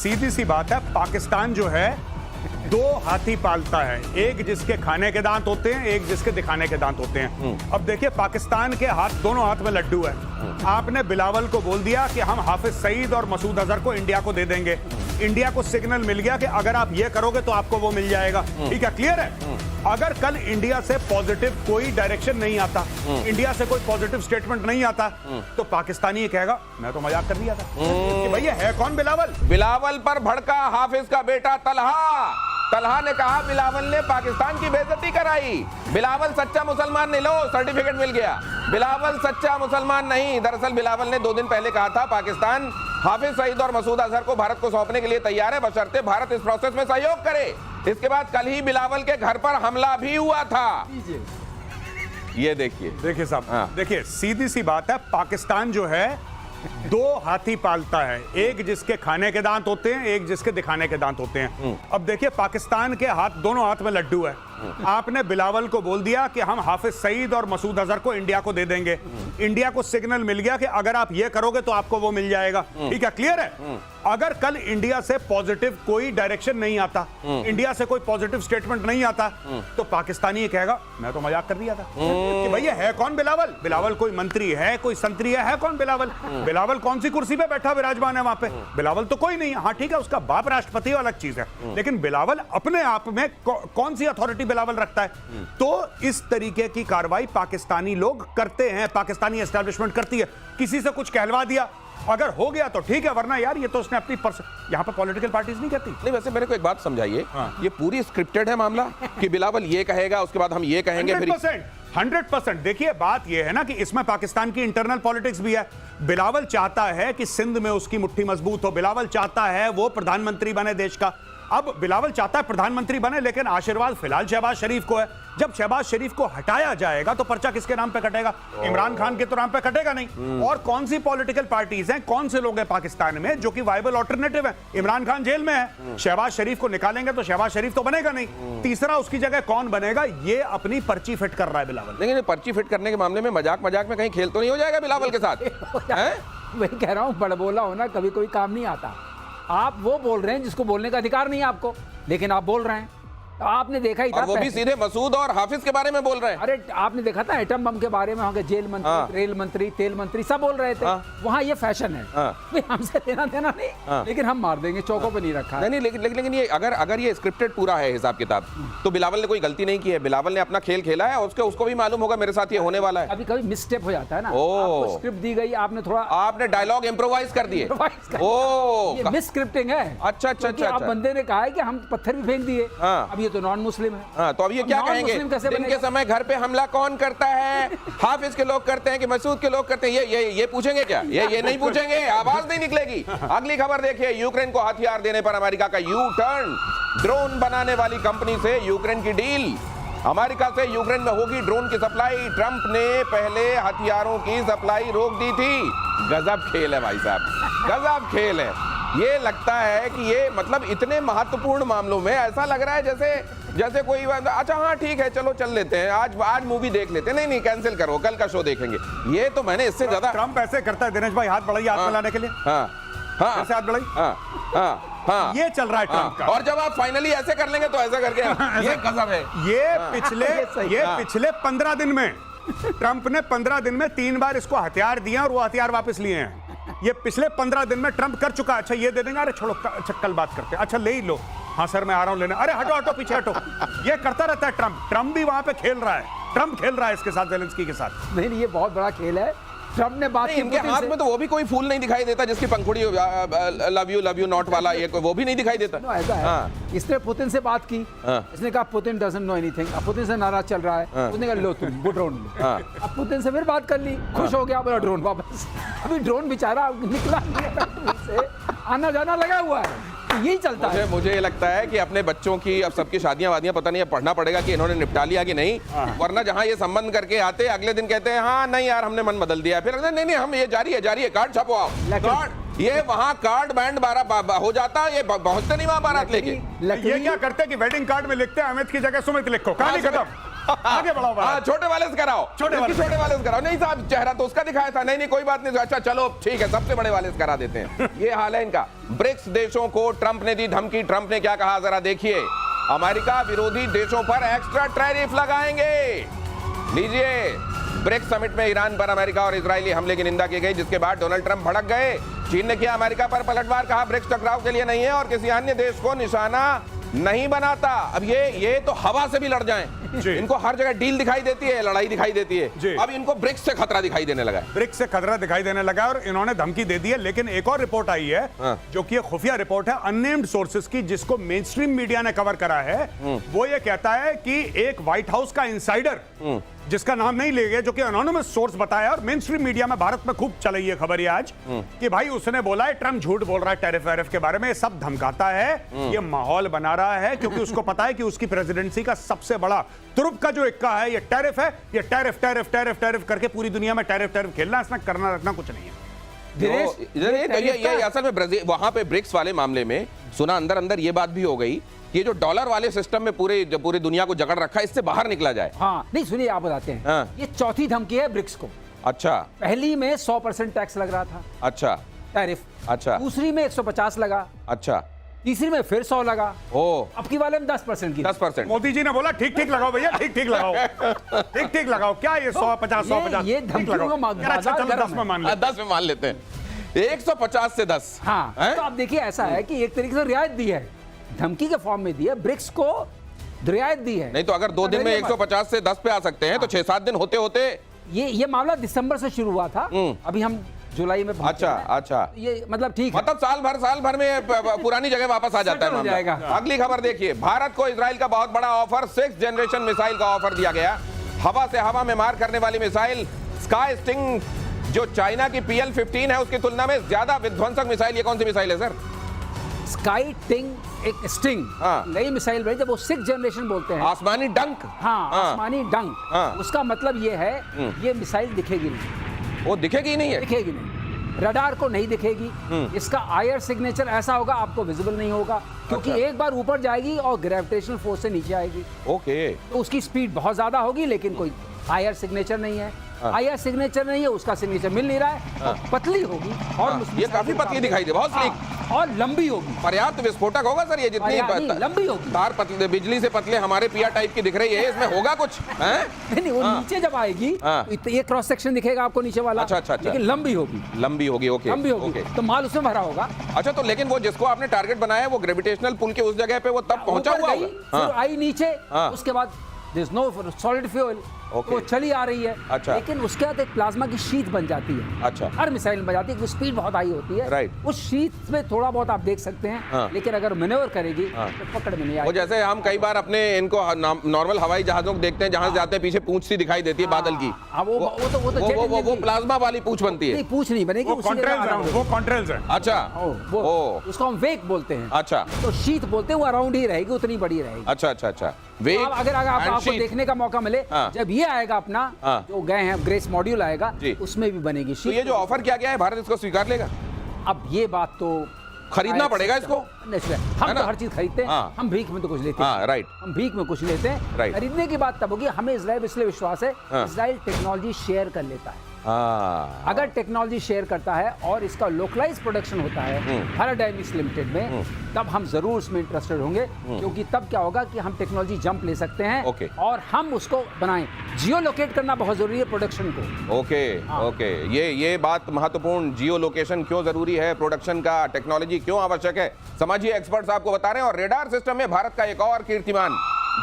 सीधी सी बात है, पाकिस्तान जो है दो हाथी पालता है, एक जिसके खाने के दांत होते हैं, एक जिसके दिखाने के दांत होते हैं। अब देखिए, पाकिस्तान के हाथ, दोनों हाथ में लड्डू है। आपने बिलावल को बोल दिया कि हम हाफिज सईद और मसूद अजहर को इंडिया को दे देंगे। इंडिया को सिग्नल मिल गया कि अगर आप ये करोगे तो आपको वो मिल जाएगा। ठीक है, क्लियर है। अगर कल इंडिया से पॉजिटिव कोई डायरेक्शन नहीं आता, इंडिया से कोई पॉजिटिव स्टेटमेंट नहीं आता, तो पाकिस्तानी ये कहेगा मैं तो मजाक कर दिया था कि भैया है कौन बिलावल। बिलावल पर भड़का हाफिज का बेटा तलहा। तलहा ने कहा बिलावल ने पाकिस्तान की बेइज्जती कराई। बिलावल सच्चा मुसलमान नहीं, लो सर्टिफिकेट मिल गया। बिलावल सच्चा मुसलमान नहीं। दरअसल बिलावल ने 2 दिन पहले कहा था पाकिस्तान हाफिज सईद और मसूद अजहर को भारत को सौंपने के लिए तैयार है, बशर्ते भारत इस प्रोसेस में सहयोग करे। इसके बाद कल ही बिलावल के घर पर हमला भी हुआ था। ये देखिए साहब, देखिए सीधी सी बात है, पाकिस्तान जो है दो हाथी पालता है, एक जिसके खाने के दांत होते हैं, एक जिसके दिखाने के दांत होते हैं। अब देखिए, पाकिस्तान के हाथ, दोनों हाथ में लड्डू है। आपने बिलावल को बोल दिया कि हम हाफिज सईद और मसूद अजहर को इंडिया को दे देंगे। इंडिया को सिग्नल मिल गया कि अगर आप ये करोगे तो आपको वो मिल जाएगा। ठीक है, क्लियर है। अगर कल इंडिया से पॉजिटिव कोई डायरेक्शन नहीं आता, इंडिया से कोई पॉजिटिव स्टेटमेंट नहीं आता, तो पाकिस्तानी ये कहेगा मैं तो मजाक कर दिया था कि भैया है कौन बिलावल। बिलावल कोई मंत्री है, कोई संतरी है कौन बिलावल। बिलावल कौन सी कुर्सी पे बैठा विराजमान है वहां पे? बिलावल तो कोई नहीं है। हाँ ठीक है, उसका बाप राष्ट्रपति अलग चीज है, लेकिन बिलावल अपने आप में कौन सी अथॉरिटी बिलावल रखता है? तो इस तरीके की कार्रवाई पाकिस्तानी लोग करते हैं, पाकिस्तानी एस्टैब्लिशमेंट करती है। किसी से कुछ कहलवा दिया, अगर हो गया तो ठीक है, वरना यार ये तो उसने अपनी यहाँ पे पॉलिटिकल पार्टीज नहीं कहती। नहीं, वैसे मेरे को एक बात समझाइए, ये पूरी स्क्रिप्टेड है मामला कि बिलावल ये कहेगा, उसके बाद हम ये कहेंगे? 100%। देखिए, बात ये है ना कि इसमें पाकिस्तान की इंटरनल पॉलिटिक्स भी है। बिलावल चाहता है कि सिंध में उसकी मुट्ठी मजबूत हो, बिलावल चाहता है वो प्रधानमंत्री बने देश का। अब बिलावल चाहता है प्रधानमंत्री बने, लेकिन आशीर्वाद फिलहाल शहबाज शरीफ को है। जब शहबाज शरीफ को हटाया जाएगा तो पर्चा किसके नाम पे कटेगा? इमरान खान के तो नाम पे कटेगा नहीं। और कौन सी पॉलिटिकल पार्टीज हैं, कौन से लोग हैं पाकिस्तान में जो कि वायबल ऑल्टरनेटिव है? इमरान खान जेल में है, शहबाज शरीफ को निकालेंगे तो शहबाज शरीफ तो बनेगा नहीं। तीसरा उसकी जगह कौन बनेगा, ये अपनी पर्ची फिट कर रहा है बिलावल। लेकिन पर्ची फिट करने के मामले में मजाक में कहीं खेल तो नहीं हो जाएगा बिलावल के साथ? वही कह रहा हूँ, बड़बोला होना कभी कोई काम नहीं आता। आप वो बोल रहे हैं जिसको बोलने का अधिकार नहीं है आपको, लेकिन आप बोल रहे हैं। आपने देखा ही था, और वो भी सीधे मसूद और हाफिज के बारे में बोल रहे हैं। अरे आपने देखा था एटम बम के बारे में, वहाँ के जेल मंत्री, रेल मंत्री, तेल मंत्री सब बोल रहे थे। वहाँ ये फैशन है, हमसे लेना देना नहीं, लेकिन हम मार देंगे, चौकों पे नहीं रखा। नहीं, लेकिन ये अगर ये स्क्रिप्टेड पूरा है हिसाब किताब, तो बिलावल ने कोई गलती नहीं की है। बिलावल ने अपना खेल खेला है, उसको भी मालूम होगा मेरे साथ ये होने वाला है। कभी कभी मिसस्टेप हो जाता है ना, आपको स्क्रिप्ट दी गई, आपने डायलॉग इम्प्रोवाइज कर दिए। ये मिस स्क्रिप्टिंग है। अच्छा। आप बंदे ने कहा है कि हम पत्थर भी फेंक दिए, अब ये तो नॉन मुस्लिम है। तो अब ये क्या कहेंगे? दिन के समय घर पे हमला कौन करता है? हाफिज के लोग करते हैं कि मसूद के लोग करते हैं? ये पूछेंगे क्या? ये नहीं पूछेंगे, आवाज नहीं निकलेगी। अगली खबर देखिए, यूक्रेन को हथियार देने पर अमेरिका का यू टर्न। ड्रोन बनाने वाली कंपनी से यूक्रेन की डील। अमेरिका से यूक्रेन में होगी ड्रोन की सप्लाई। ट्रंप ने पहले हथियारों की सप्लाई रोक दी थी। गजब खेल है भाई साहब, गजब खेल है। ये लगता है कि ये मतलब इतने महत्वपूर्ण मामलों में ऐसा लग रहा है जैसे कोई, अच्छा हाँ ठीक है चलो चल लेते हैं, आज मूवी देख लेते हैं। नहीं कैंसिल करो, कल का शो देखेंगे। ये तो मैंने इससे ज्यादा ट्रंप ऐसे करता है दिनेश भाई, हाथ बढ़ाइए हाथ मिलाने के लिए। ऐसे हाथ बढ़ाई, ये चल रहा है ट्रंप का। और जब आप फाइनली ऐसे कर लेंगे तो ऐसा करके ये गजब है। ये पिछले 15 दिन में ट्रंप ने 15 दिन में 3 बार इसको हथियार दिए और वो हथियार वापस लिए हैं। ये पिछले 15 दिन में ट्रंप कर चुका। अच्छा ये दे देंगे, अरे छोड़ो अच्छा कल बात करते हैं, अच्छा ले ही लो, हाँ सर मैं आ रहा हूं लेने, अरे हटो पीछे हटो। ये करता रहता है ट्रंप भी वहां पे खेल रहा है, ट्रंप खेल रहा है इसके साथ, जेलेंस्की के साथ। नहीं ये बहुत बड़ा खेल है। ट्रंप ने बात की, इनके हाथ में तो वो भी कोई फूल नहीं दिखाई देता जिसकी पंखुड़ी लव यू नॉट वाला, ये वो भी नहीं दिखाई देता। ऐसा है, इसने पुतिन से बात की, इसने कहा पुतिन डजंट नो एनीथिंग। अब पुतिन से नाराज चल रहा है, उसने कहा लो तुम वो ड्रोन लो। अब पुतिन से फिर बात कर ली, खुश हो गया, बोला ड्रोन वापस। अभी ड्रोन बेचारा निकला नहीं से, आना जाना लगा हुआ है। यही चलता है। मुझे लगता है कि अपने बच्चों की अब सबकी शादियां वादियां पता नहीं, अब पढ़ना पड़ेगा कि इन्होंने निपटा लिया कि नहीं, वरना जहां ये संबंध करके आते अगले दिन कहते हैं हाँ नहीं यार हमने मन बदल दिया, फिर नहीं हम ये जारी है कार्ड छपवाओ, कार्ड ये वहां कार्ड बैंड 12 हो जाता, ये पहुंचते नहीं वहां बारात लेके। ये क्या करते कि वेडिंग कार्ड में लिखते हैं अमित की जगह सुमित लिखो, कहानी खत्म। आगे बढ़ाओ हाँ, छोटे वाले से कराओ, छोटे वाले से कराओ। नहीं साहब, चेहरा तो उसका दिखाया था। नहीं कोई बात नहीं, अच्छा चलो ठीक है, सबसे बड़े वाले से करा देते हैं। ये हाल है इनका। ब्रिक्स देशों को ट्रंप ने दी धमकी। ट्रंप ने क्या कहा जरा देखिए, अमेरिका विरोधी देशों पर एक्स्ट्रा टैरिफ लगाएंगे। लीजिए, ब्रिक्स समिट में ईरान पर अमेरिका और इजरायली हमले की निंदा की गई, जिसके बाद डोनाल्ड ट्रंप भड़क गए। चीन ने किया अमेरिका पर पलटवार, कहा ब्रिक्स टकराव के लिए नहीं है और किसी अन्य देश को निशाना नहीं बनाता। अब ये तो हवा से भी लड़ जाएं, इनको हर जगह डील दिखाई देती है, लड़ाई दिखाई देती है। अब इनको ब्रिक्स से खतरा दिखाई देने लगा है। ब्रिक्स से खतरा दिखाई देने लगा और इन्होंने धमकी दे दी है। लेकिन एक और रिपोर्ट आई है, जो कि खुफिया रिपोर्ट है अननेम्ड सोर्सेस की, जिसको मेन स्ट्रीम मीडिया ने कवर करा है। वो ये कहता है कि एक व्हाइट हाउस का इंसाइडर, जिसका नाम नहीं ले गए, जो कि एनोनिमस सोर्स बताया, और मेन स्ट्रीम मीडिया में भारत में खूब चल रही है खबर ये आज, कि भाई उसने बोला है ट्रम्प झूठ बोल रहा है टैरिफ वैरिफ के बारे में, ये सब धमकाता है, ये माहौल बना रहा है, क्योंकि उसको पता है कि उसकी प्रेसिडेंसी का सबसे बड़ा तुरुप का जो इक्का है ये टैरिफ है। ये टैरिफ टैरिफ टैरिफ टैरिफ करके पूरी दुनिया में टैरिफ टैरिफ खेलना, इसमें करना रखना कुछ नहीं है। ये असल में ब्राजील, वहां पे ब्रिक्स वाले मामले में सुना अंदर अंदर ये बात भी हो गई, ये जो डॉलर वाले सिस्टम में पूरी दुनिया को जकड़ रखा है, इससे बाहर निकला जाए। हाँ, नहीं सुनिए, आप बताते हैं। हाँ। ये चौथी धमकी है ब्रिक्स को। अच्छा। पहली में 100% टैक्स लग रहा था। अच्छा। टैरिफ। अच्छा। दूसरी में 150 लगा। अच्छा। तीसरी में फिर 100 लगा। ओ। अब की वाले में 10% की। 10%। मोदी जी ने बोला ठीक ठीक लगाओ भैया, ठीक ठीक लगाओ, ठीक ठीक लगाओ। क्या ये 150 150 ये धमकियों का अच्छा, चलो 10 में मान लो, 10 में मान लेते हैं। 150 से 10। हाँ, तो आप देखिए, ऐसा है कि एक तरीके से रियायत दी है, धमकी के फॉर्म में दी है, ब्रिक्स को रियायत दी है। नहीं तो अगर 2 दिन में 150 से 10 पे आ सकते हैं, तो 6-7 दिन होते होते। ये मामला दिसंबर से शुरू हुआ था, अभी हम जुलाई में पहुंचे हैं। अच्छा। ये मतलब ठीक है, मतलब साल भर में पुरानी जगह वापस आ जाता है मामला। अगली खबर देखिए, भारत को इजराइल का बहुत बड़ा ऑफर, 6th जनरेशन मिसाइल का ऑफर दिया गया। हवा से हवा में मार करने वाली मिसाइल स्काई स्टिंग, जो चाइना की PL-15 है उसकी तुलना में ज्यादा विध्वंसक मिसाइल। ये कौन सी मिसाइल है सर? स्काई एक स्टिंग, नई मिसाइल बनी, जब वो 6th जनरेशन बोलते हैं, आसमानी डंक। हाँ, आसमानी डंक। उसका मतलब ये है, ये मिसाइल दिखेगी नहीं। वो दिखेगी नहीं है? दिखेगी नहीं, रडार को नहीं दिखेगी। इसका आयर सिग्नेचर ऐसा होगा, आपको विजिबल नहीं होगा, क्योंकि एक बार ऊपर जाएगी और ग्रेविटेशनल फोर्स से नीचे आएगी। ओके। तो उसकी स्पीड बहुत ज्यादा होगी, लेकिन कोई आयर सिग्नेचर नहीं है। आयर सिग्नेचर नहीं है, उसका सिग्नेचर मिल नहीं रहा है। और पतली होगी, और ये काफी पतली दिखाई दे, बहुत स्लिक, और लंबी होगी। पर्याप्त विस्फोटक होगा सर ये, जितनी लंबी होगी। तार पतले, बिजली से पतले हमारे पिया टाइप की दिख रही है, इसमें होगा कुछ? नहीं, वो नीचे जब आएगी तो ये क्रॉस सेक्शन दिखेगा आपको नीचे वाला। अच्छा। लेकिन लंबी होगी। ओके। लंबी होगी, तो माल उसमें भरा होगा। अच्छा, तो लेकिन वो जिसको आपने टारगेट बनाया है, वो ग्रेविटेशनल पुल के उस जगह पे वो तब पहुंचा हुआ होगा? फिर आई नीचे, उसके बाद there is no solid fuel, वो चली आ रही है। अच्छा। लेकिन उसके बाद एक प्लाज्मा की शीट बन जाती है। अच्छा। हर मिसाइल में बन जाती है, स्पीड बहुत हाई होती है। राइट। उस शीट में थोड़ा बहुत आप देख सकते हैं, लेकिन अगर मैन्योवर करेगी तो पकड़ में नहीं आएगी। वो जैसे हम कई बार अपने इनको नॉर्मल हवाई जहाजों को देखते हैं, जहां से जाते हैं पीछे पूंछ सी दिखाई देती है बादल की। वो प्लाज्मा वाली पूंछ बनती है। नहीं, पूंछ नहीं बनेगी, वो कॉन्ट्रेल्स है। अच्छा, उसको हम वेक बोलते हैं। अच्छा, तो शीट बोलते हैं, वो अराउंड ही रहेगी, उतनी बड़ी रहेगी। अच्छा। वेक, अगर आपको देखने का मौका मिले, जब ये आएगा अपना, जो गए हैं ग्रेस मॉड्यूल आएगा, उसमें भी बनेगी शीट। तो ये जो ऑफर किया गया है, भारत इसको स्वीकार लेगा? अब ये बात तो खरीदना पड़ेगा इसको। हम तो हर चीज खरीदते हैं, हम भीख में तो कुछ लेते हैं। राइट, हम भीख में कुछ लेते हैं। खरीदने की बात तब होगी, हमें इजराइल इसलिए विश्वास है, इजराइल टेक्नोलॉजी शेयर कर लेता है। अगर टेक्नोलॉजी शेयर करता है और इसका लोकलाइज प्रोडक्शन होता है पैराडाइमिक्स लिमिटेड में, तब हम जरूर उसमें इंटरेस्टेड होंगे, क्योंकि तब क्या होगा कि हम टेक्नोलॉजी जंप ले सकते हैं और हम उसको बनाएं। जियो लोकेट करना बहुत जरूरी है प्रोडक्शन को। ओके। ये बात महत्वपूर्ण, जियो लोकेशन क्यों जरूरी है, प्रोडक्शन का, टेक्नोलॉजी क्यों आवश्यक है, समझिए एक्सपर्ट्स आपको बता रहे हैं। और रेडार सिस्टम में भारत का एक और कीर्तिमान,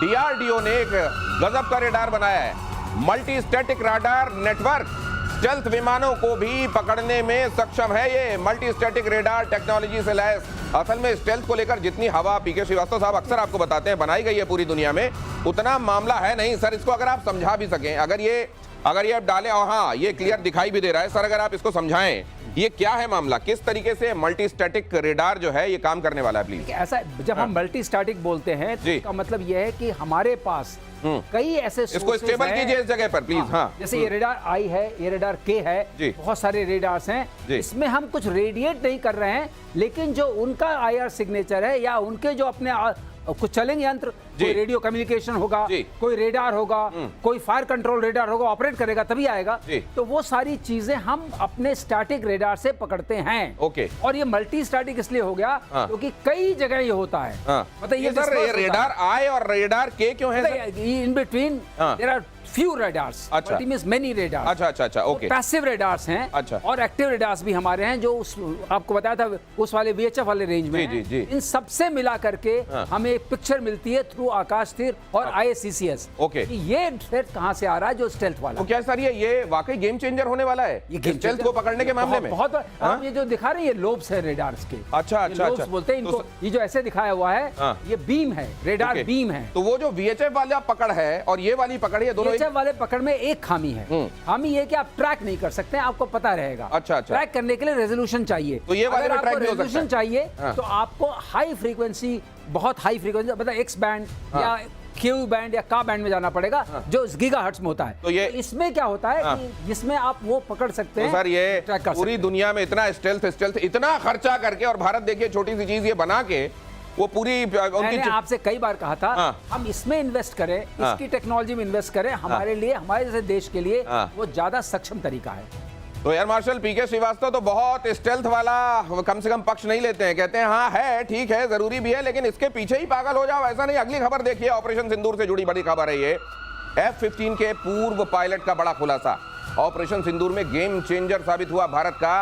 DRDO ने एक गजब का रेडार बनाया है, multi static radar network. Stealth विमानों को भी पकड़ने में सक्षम है ये मल्टी स्टैटिक रेडार टेक्नोलॉजी से लैस। असल में स्टेल्थ को लेकर जितनी हवा पीके श्रीवास्तव साहब अक्सर आपको बताते हैं बनाई गई है पूरी दुनिया में, उतना मामला है नहीं सर। इसको अगर आप समझा भी सकें, अगर ये आप डालें, और हाँ ये क्लियर दिखाई भी दे रहा है सर, अगर आप इसको समझाएं ये क्या है मामला, किस तरीके से मल्टी स्टैटिक रेडार जो है ये काम करने वाला है, प्लीज। ऐसा जब हम मल्टी स्टैटिक बोलते हैं तो इसका मतलब ये है कि हमारे पास कई ऐसे इसको स्टेबल कीजिए इस जगह पर प्लीज। हाँ, जैसे ये रेडार आई है, ये रेडार के है, बहुत सारे रेडार्स हैं, इसमें हम कुछ रेडिएट नहीं कर रहे हैं, लेकिन जो उनका आईआर सिग्नेचर है या उनके जो अपने कुछ चलेंगे यंत्र, कोई रेडियो कम्युनिकेशन होगा, कोई रेडार होगा, कोई फायर कंट्रोल रेडार होगा, ऑपरेट करेगा तभी आएगा। तो वो सारी चीजें हम अपने स्टैटिक रेडार से पकड़ते हैं। ओके। और ये मल्टी स्टैटिक इसलिए हो गया क्योंकि कई जगह ये होता है। मतलब ये सर रेडार आई और रेडार के क्यों है? In between there are few radars. अच्छा। Multi means many radars. अच्छा, ओके। पैसिव रेडार्स हैं। अच्छा। और एक्टिव रेडार्स भी हमारे हैं, जो उस आपको बताया था उस वाले VHF वाले रेंज में हैं। जी। इन सबसे मिला करके हमें एक पिक्चर मिलती है थ्रू आकाश तीर और IACCS। ओके। ये थ्रेट कहाँ से आ रहा है जो स्टेल्थ वाला? तो क्या सर ये वाकई गेम चेंजर होने वाला है ये स्टेल्थ को पकड़ने के मामले में? बहुत आप ये जो दिखा रहे हैं ये लोब्स है रेडार्स के। अच्छा। लोब्स बोलते हैं इनको। ये जो ऐसे दिखाया हुआ है ये बीम है, रेडार बीम है। तो वो जो VHF वाला पकड़ है और ये वाली पकड़ है, दोनों VHF वाले पकड़ में एक खामी है। खामी ये कि आप ट्रैक नहीं कर सकते, आपको पता रहेगा। अच्छा। ट्रैक करने के लिए रेजोल्यूशन चाहिए। तो ये वाले में ट्रैक नहीं हो सकता। रेजोल्यूशन चाहिए तो आपको हाई फ्रीक्वेंसी, बहुत हाई फ्रीक्वेंसी, मतलब एक्स बैंड या क्यू बैंड या का बैंड में जाना पड़ेगा जो गीगाहर्ट्ज में होता है। तो ये इसमें क्या होता है कि जिसमें आप वो पकड़ सकते हैं। सर ये पूरी दुनिया में इतना स्टेल्थ इतना खर्चा करके, और भारत देखिए छोटी सी चीज ये बना के वो पूरी मैंने आपसे कई बार कहा था हम इसमें इन्वेस्ट करें, इसकी टेक्नोलॉजी में इन्वेस्ट करें, हमारे लिए, हमारे जैसे देश के लिए वो ज्यादा सक्षम तरीका है। तो एयर मार्शल पीके श्रीवास्तव तो बहुत स्टेल्थ वाला कम से कम पक्ष नहीं लेते हैं, कहते हैं हाँ है, ठीक है, जरूरी भी है, लेकिन इसके पीछे ही पागल हो जाओ ऐसा नहीं। अगली खबर देखिए, ऑपरेशन सिंदूर से जुड़ी बड़ी खबर है ये। F-15 के पूर्व पायलट का बड़ा खुलासा। ऑपरेशन सिंदूर में गेम चेंजर साबित हुआ भारत का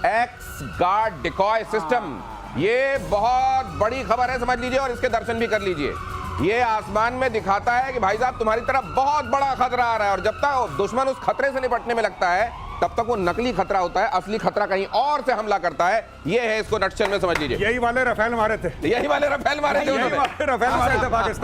एक्स गार्ड डिकॉय सिस्टम। ये बहुत बड़ी खबर है, समझ लीजिए, और इसके दर्शन भी कर लीजिए। ये आसमान में दिखाता है कि भाई साहब तुम्हारी तरफ बहुत बड़ा खतरा आ रहा है, और जब तक दुश्मन उस खतरे से निपटने में लगता है तब तक वो नकली खतरा होता है, असली खतरा कहीं और से हमला करता है। ये है इसको नटशेल में समझ लीजिए। यही वाले रफेल मारे थे पाकिस्तान।